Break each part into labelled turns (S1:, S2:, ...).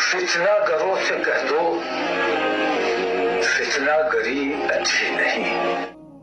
S1: फितना गरों से कह दो, फितना गरी अच्छी नहीं।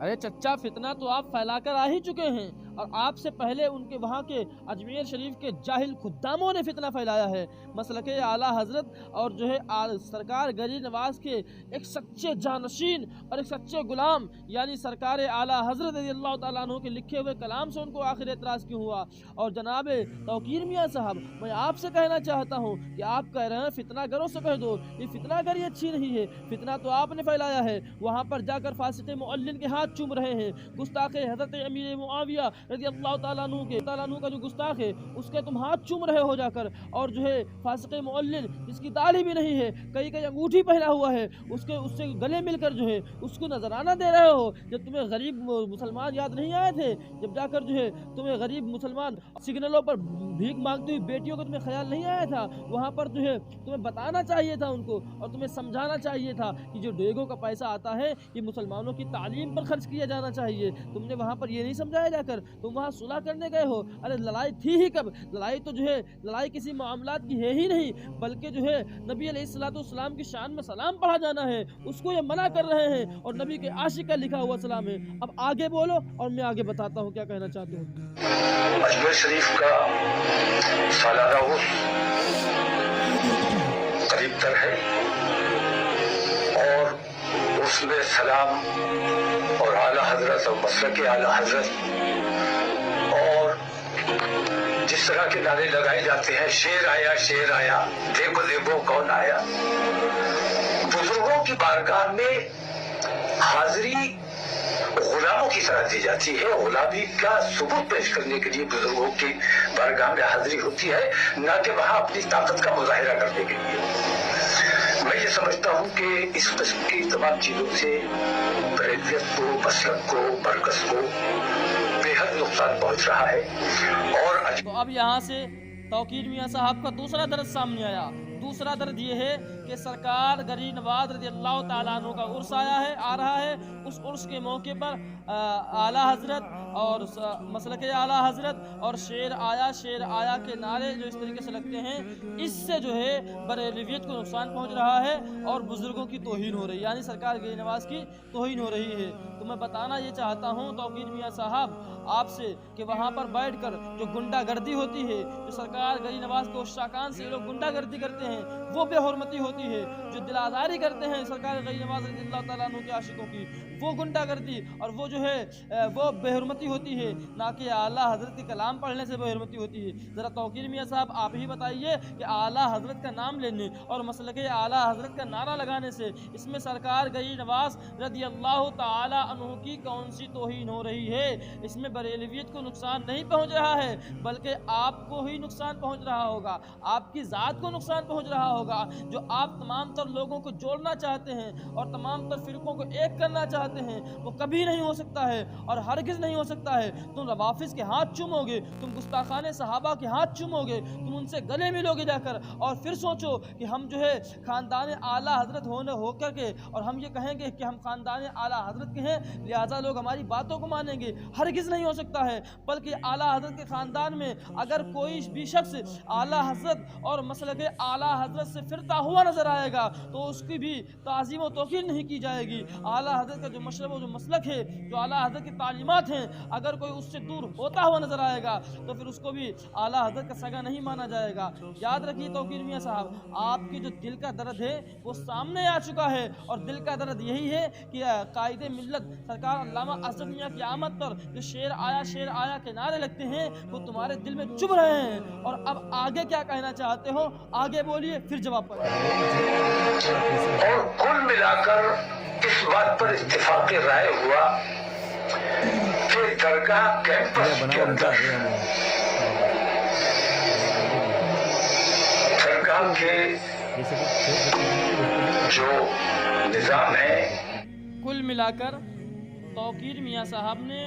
S2: अरे चच्चा, फितना तो आप फैलाकर आ ही चुके हैं, और आपसे पहले उनके वहाँ के अजमेर शरीफ के जाहिल खुद्दामों ने फितना फैलाया है। मसलके आला हजरत और जो है सरकार गरीब नवाज के एक सच्चे जानशीन और एक सच्चे गुलाम यानी सरकार आला हजरत रज़ियल्लाहु ताला अन्हु के लिखे हुए कलाम से उनको आखिर एतराज़ क्यों हुआ। और जनाब तौकीर मियाँ साहब, मैं आपसे कहना चाहता हूँ कि आप कह रहे हैं फितना गरों से कह दो, ये फितना गरी अच्छी नहीं है। फितना तो आपने फैलाया है, वहाँ पर जाकर फासिक मुअल्लिन के हाथ चूम रहे हैं, गुस्ताख हजरत अमीर मुआविया रज़ियल्लाहु ताला अन्हु का जो गुस्ताख है उसके तुम हाथ चूम रहे हो जाकर, और जो है फासिक मुअल्लिन जिसकी दाढ़ी भी नहीं है, कई कई अंगूठी पहना हुआ है, उससे गले मिलकर जो है उसको नजराना दे रहे हो। जब तुम्हें गरीब मुसलमान याद नहीं आए थे, जब जाकर जो है तुम्हें गरीब मुसलमान सिग्नलों पर भीख मांगती हुई बेटियों का तुम्हें ख्याल नहीं आया था, वहाँ पर जो है तुम्हें बताना चाहिए था उनको, और तुम्हें समझाना चाहिए था कि जो डेगों का पैसा आता है ये मुसलमानों की तालीम पर खर्च किया जाना चाहिए। तुमने वहाँ पर ये नहीं समझाया जाकर, तुम वहाँ सुलह करने गए हो। अरे लड़ाई थी ही कब? लड़ाई तो जो है लड़ाई किसी मामलात की है ही नहीं, बल्कि जो है नबी अलैहिस्सलाम की शान में सलाम पढ़ा जाना है, उसको ये मना कर रहे हैं, और नबी के आशिक का लिखा हुआ सलाम है। अब आगे बोलो और मैं आगे बताता हूँ क्या कहना चाहते हो।
S1: अजमेर शरीफ का सालाना उर्स करीब तर है, और उसमें सलाम और आला हजरत और मसलके आला हजरत और जिस तरह के नारे लगाए जाते हैं, शेर आया, देखो देखो कौन आया, बुजुर्गों की बारगाह में हाजिरी गुलामों की तरह दी जाती है। गुलामी का सबूत पेश करने के लिए बुजुर्गों की बारगाह में हाजिरी होती है, न कि वहां अपनी ताकत का मुजाहिरा करने के लिए। मैं ये समझता हूँ कि इस किस्म की तमाम चीजों से बरेलियत को, मसलक को, मरकज को बेहद नुकसान पहुंच रहा है। और
S2: तो अब यहाँ से तौकीर मियाँ साहब का दूसरा दर्द सामने आया। दूसरा दर्द ये है कि सरकार गरीब नवाज रज़ियल्लाहु ताला अन्हु का उर्स आ रहा है। उस उर्स के मौके पर आला हजरत और मसलके आला हजरत और शेर आया के नारे जो इस तरीके से लगते हैं, इससे जो है बरेलवियत को नुकसान पहुंच रहा है और बुजुर्गों की तौहीन हो रही है, यानी सरकार गरीब नवाज की तौहीन हो रही है। तो मैं बताना ये चाहता हूँ तौकीर मियाँ साहब आपसे कि वहाँ पर बैठकर जो गुंडागर्दी होती है, जो सरकार गरीब नवाज के शाकान से लोग गुंडागर्दी करते हैं, वो बेहुरमती होती है। जो दिलाजारी करते हैं सरकार गरीब नवाज रज़ियल्लाहु ताला अन्हु के आशिकों की, वो गुंडागर्दी और वो जो है वो बेहुरमती होती है, ना कि आला हजरत के कलाम पढ़ने से बेहुरमती होती है। ज़रा तौकीर मियाँ साहब आप ही बताइए कि आला हजरत का नाम लेने और मसलके आला हजरत का नारा लगाने से इसमें सरकार गरीब नवाज रज़ियल्लाहु ताला अन्हु की कौन सी तौहीन हो रही है? इसमें बरेलवियत को नुकसान नहीं पहुंच रहा है, बल्कि आपको ही नुकसान पहुंच रहा होगा, आपकी ज़ात को नुकसान पहुंच रहा होगा। जो आप तमाम तर लोगों को जोड़ना चाहते हैं और तमाम तर फिरकों को एक करना चाहते हैं, वो कभी नहीं हो सकता है और हरगिज़ नहीं हो सकता है। तुम रवाफिज के हाथ चूमोगे, तुम गुस्ताखाने सहाबा के हाथ चूमोगे, तुम उनसे गले मिलोगे जाकर, और फिर सोचो कि हम जो है ख़ानदान आला हजरत होकर के, और हम ये कहेंगे कि हम ख़ानदान आला हजरत के हैं लिहाजा लोग हमारी बातों को मानेंगे। हरगिज़ नहीं हो सकता है। बल्कि आला हजरत के ख़ानदान में अगर कोई भी शख्स आला हजरत और मसलके आला हजरत से फिरता हुआ नजर आएगा तो उसकी भी ताज़ीम व तौक़ीर नहीं की जाएगी। आला हजरत का जो मशरब व जो मसलक है, जो आला हजरत की तालीमात हैं, अगर कोई उससे दूर होता हुआ नजर आएगा तो फिर उसको भी आला हजरत का सगा नहीं माना जाएगा। याद रखिए तौक़ीर मियाँ साहब, आपकी जो दिल का दर्द है वो सामने आ चुका है, और दिल का दर्द यही है कि कायदे मिल्लत सरकार अल्लामा असद मियाँ की आमद पर जो शेर आया के नारे लगते हैं वो तुम्हारे दिल में चुभ रहे हैं। और अब आगे क्या कहना चाहते हो, आगे बोलिए, फिर जवाब पाइए।
S1: और कुल मिलाकर इस बात पर इत्तेफाक राय हुआ कि दरगाह कैंपस के अंदर दरगाह के जो निजाम है,
S2: कुल मिलाकर तौकीर मियाँ साहब ने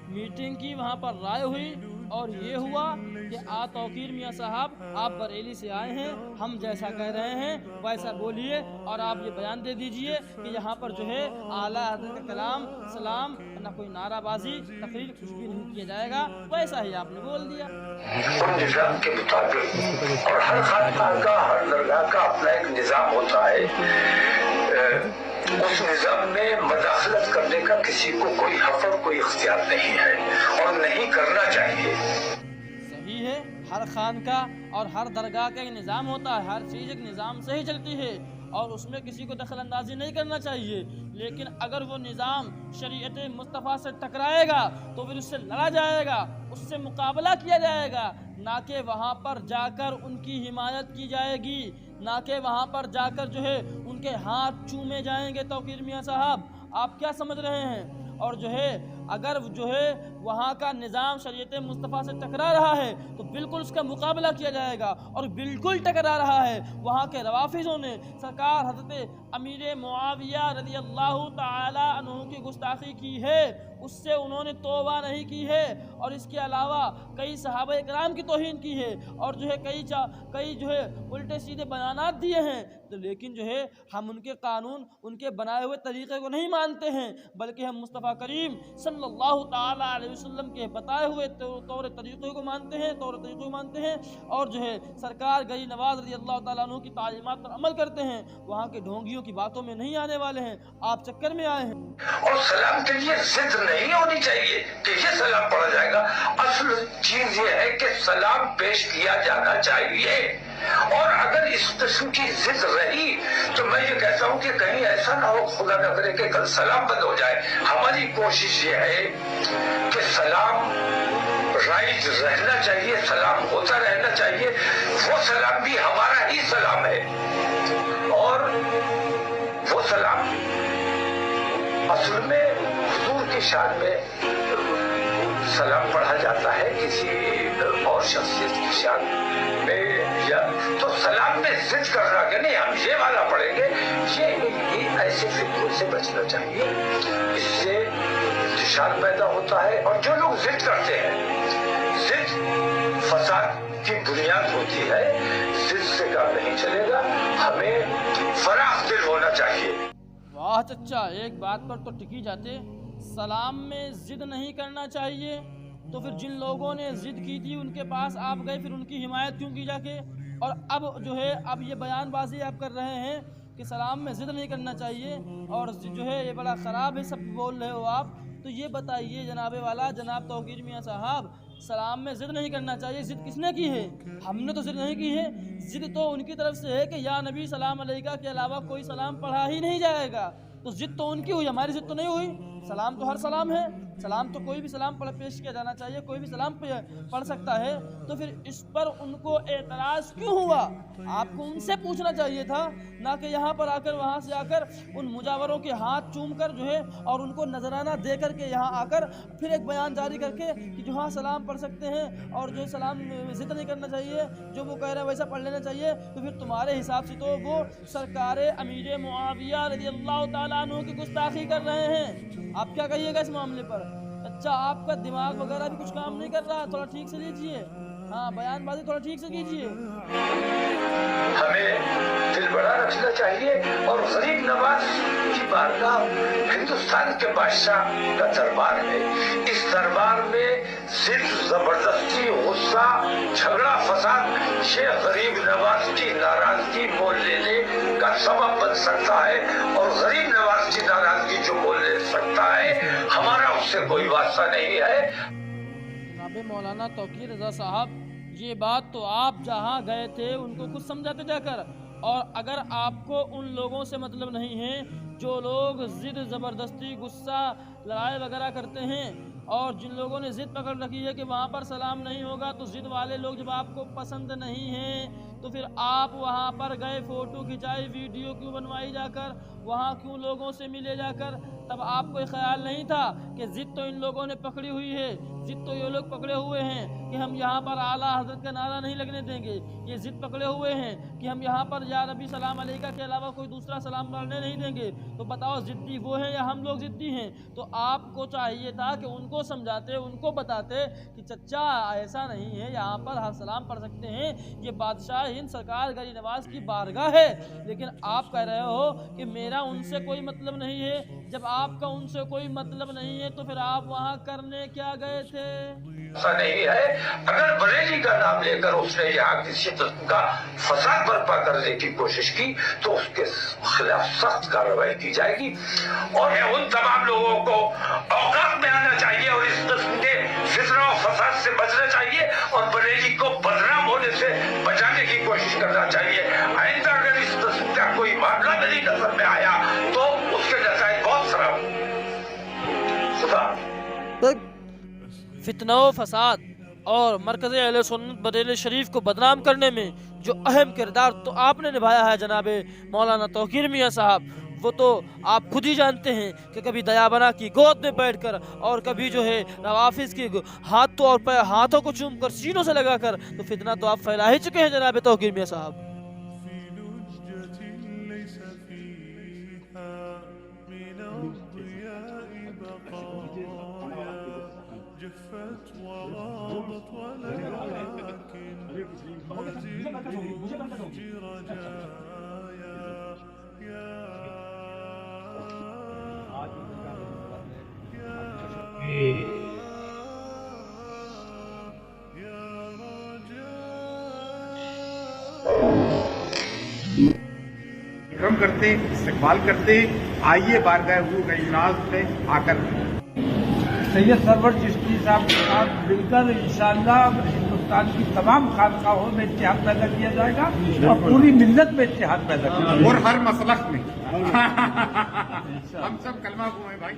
S2: मीटिंग की, वहाँ पर राय हुई और ये हुआ कि तौकीर मियाँ साहब आप बरेली से आए हैं, हम जैसा कह रहे हैं वैसा बोलिए, और आप ये बयान दे दीजिए कि यहाँ पर जो है आला हज़रत का कलाम सलाम ना कोई नाराबाजी तकरीर कुछ भी नहीं किया जाएगा। वैसा ही आपने बोल दिया।
S1: उन निज़ाम के मुताबिक, और हर खानकाह का, हर दरगाह का अपना एक निज़ाम होता है। उस निज़ाम में मदाखलत करने का किसी को कोई हक और कोई इख्तियार नहीं है और नहीं करना चाहिए।
S2: सही है, हर खानकाह और हर दरगाह का एक निज़ाम होता है, हर चीज़ एक निज़ाम से ही चलती है और उसमें किसी को दखल अंदाजी नहीं करना चाहिए। लेकिन अगर वो निज़ाम शरीयत मुस्तफ़ा से टकराएगा तो फिर उससे लड़ा जाएगा, उससे मुकाबला किया जाएगा, ना कि वहाँ पर जाकर उनकी हिमायत की जाएगी, ना कि वहाँ पर जाकर जो है उनके हाथ चूमे जाएंगे। तौकीर मियाँ साहब, आप क्या समझ रहे हैं? और जो है अगर जो है वहाँ का निज़ाम शरीयत मुस्तफ़ा से टकरा रहा है तो बिल्कुल उसका मुकाबला किया जाएगा, और बिल्कुल टकरा रहा है वहाँ के रवाफिज़ों ने सरकार हज़रत अमीर मुआविया रज़ी अल्लाह ताला अन्हु की गुस्ताखी की है, उससे उन्होंने तौबा नहीं की है, और इसके अलावा कई सहाबा इकराम की तौहीन की है, और जो है कई जो है उल्टे सीधे बयानात दिए हैं। तो लेकिन जो है हम उनके कानून, उनके बनाए हुए तरीक़े को नहीं मानते हैं, बल्कि हम मुस्तफ़ा करीम सल्लल्लाहु ताला अलैहि वसल्लम के बताए हुए तौर तरीक़े को मानते हैं, और जो है सरकार गरी नवाज रज़ी अल्लाह ताला अन्हु की तालीमात पर अमल करते हैं। वहाँ के ढोंगियों की बातों में नहीं आने वाले हैं, आप चक्कर में आए हैं।
S1: और सलाम के लिए जिद नहीं होनी चाहिए कि ये सलाम पढ़ा जाएगा। असल चीज ये है कि सलाम पेश किया जाना चाहिए, और अगर इस किस्म की जिद रही तो मैं ये कहता हूँ कि कहीं ऐसा ना हो, खुदा न करे कि कल सलाम बंद हो जाए। हमारी कोशिश ये है कि सलाम राइज रहना चाहिए, सलाम होता रहना चाहिए। वो सलाम भी हमारा ही सलाम है, और वो सलाम असल में हुजूर की शान में सलाम पढ़ा जाता है, किसी और शख्सियत की शान में, या तो सलाम में जिद करना कि नहीं हम ये वाला पढ़ेंगे, ये ऐसे फिक्रों से बचना चाहिए। इससे इंतशार पैदा होता है, और जो लोग जिद करते हैं, जिद फसाद की बुनियाद होती है, जिद से काम नहीं चलेगा। हमें फराख दिल होना चाहिए।
S2: वाह चचा, एक बात पर तो टिकी जाते, सलाम में जिद नहीं करना चाहिए, तो फिर जिन लोगों ने जिद की थी उनके पास आप गए, फिर उनकी हिमायत क्यों की जाके? और अब जो है अब ये बयानबाजी आप कर रहे हैं कि सलाम में जिद नहीं करना चाहिए, और जो है ये बड़ा ख़राब है सब बोल रहे हो आप। तो ये बताइए जनाबे वाला, जनाब तौकीर मियाँ साहब, सलाम में जिद नहीं करना चाहिए, जिद किसने की है? हमने तो जिद नहीं की है। जिद तो उनकी तरफ से है कि या नबी सलाम अलैका के अलावा कोई सलाम पढ़ा ही नहीं जाएगा, तो जिद तो उनकी हुई, हमारी जिद तो नहीं हुई। सलाम तो हर सलाम है, सलाम तो कोई भी सलाम पेश किया जाना चाहिए, कोई भी सलाम पढ़ सकता है। तो फिर इस पर उनको एतराज़ क्यों हुआ? आपको उनसे पूछना चाहिए था, ना कि यहाँ पर आकर, वहाँ से आकर उन मुजावरों के हाथ चूम कर जो है और उनको नजराना दे करके यहाँ आकर फिर एक बयान जारी करके कि जो हाँ सलाम पढ़ सकते हैं और जो सलाम जिद नहीं करना चाहिए, जो वो कह रहे हैं वैसा पढ़ लेना चाहिए। तो फिर तुम्हारे हिसाब से तो वो सरकार अमीर मुआविया रज़ी अल्लाह ताला अन्हु की गुस्ताखी कर रहे हैं। आप क्या कहिएगा इस मामले पर? अच्छा, आपका दिमाग वगैरह भी कुछ काम नहीं कर रहा, थोड़ा ठीक से लीजिए, हाँ बयानबाजी थोड़ा ठीक से कीजिए।
S1: हमें दिल बड़ा रखना चाहिए, और गरीब नवाज की बारगाह हिंदुस्तान के बादशाह का दरबार है। इस दरबार में जिद, जबरदस्ती, गुस्सा, झगड़ा, फसाद ये गरीब नवाज की नाराजगी मोल लेने का सबब बन सकता है, और गरीब नवाज की नाराजगी जो मोल ले सकता है, हमारा उससे कोई वास्ता नहीं है।
S2: जनाब मौलाना तौकीर रज़ा साहब, ये बात तो आप जहाँ गए थे उनको कुछ समझाते जाकर, और अगर आपको उन लोगों से मतलब नहीं है जो लोग ज़िद, ज़बरदस्ती, गुस्सा, लड़ाई वगैरह करते हैं, और जिन लोगों ने ज़िद पकड़ रखी है कि वहाँ पर सलाम नहीं होगा, तो ज़िद वाले लोग जब आपको पसंद नहीं हैं तो फिर आप वहाँ पर गए, फ़ोटो खिंचाई, वीडियो क्यों बनवाई जाकर, वहाँ क्यों लोगों से मिले जाकर? तब आपको ख्याल नहीं था कि ज़िद तो इन लोगों ने पकड़ी हुई है, ज़िद तो ये लोग पकड़े हुए हैं कि हम यहाँ पर आला हज़रत का नारा नहीं लगने देंगे, ये ज़िद पकड़े हुए हैं कि हम यहाँ पर या नबी सलाम अलैका के अलावा कोई दूसरा सलाम पढ़ने नहीं देंगे। तो बताओ ज़िद्दी वो हैं या हम लोग ज़िद्दी हैं? तो आपको चाहिए था कि उनको समझाते, उनको बताते कि चचा ऐसा नहीं है, यहाँ पर हर सलाम पढ़ सकते हैं, ये बादशाह हिंद सरकार गरी नवाज की बारगाह है। लेकिन आप कह रहे हो कि मेरा उनसे कोई मतलब नहीं है। जब आपका उनसे कोई मतलब नहीं है ہے تو پھر آپ وہاں کرنے کیا گئے تھے؟
S1: ایسا نہیں ہے، اگر بریلی کا نام لے کر اس نے یہاں کسی قسم کا فساد برپا کرنے کی کوشش کی تو اس کے خلاف سخت کارروائی کی جائے گی، اور ان تمام لوگوں کو اوقات میں آنا چاہیے اور اس قسم کے فتنہ و فساد سے بچنا چاہیے اور بریلی کو بدنام ہونے سے بچانے کی کوشش کرنا چاہیے۔ آئندہ اگر اس قسم کا کوئی معاملہ میری نظر میں آیا تو اس کے نتائج بہت خراب
S2: فتنہ و فساد اور مرکز اہل سنت بریلی شریف کو بدنام کرنے میں جو اہم کردار تو آپ نے نبھایا ہے جناب مولانا توقیر میاں صاحب، وہ تو آپ خود ہی جانتے ہیں کہ کبھی دیابنا کی گود میں بیٹھ کر اور کبھی جو ہے روافظ کے ہاتھوں اور ہاتھوں کو چوم کر سینوں سے لگا کر تو فتنہ تو آپ پھیلا ہی چکے ہیں جناب توقیر میاں صاحب۔
S3: اکرام کرتے ہیں، استقبال کرتے ہیں، آئیے بارگاہ حضور اجلاس میں آ کر
S4: سید سرور چشتی صاحب کے ساتھ مل کر انشاءاللہ ہندوستان کی تمام خانقاہوں میں اتحاد پیدا کیا جائے گا اور پوری ملت میں اتحاد پیدا کیا جائے گا
S3: اور ہر مسلک میں ہم سب کلمہ گو ہیں بھائی۔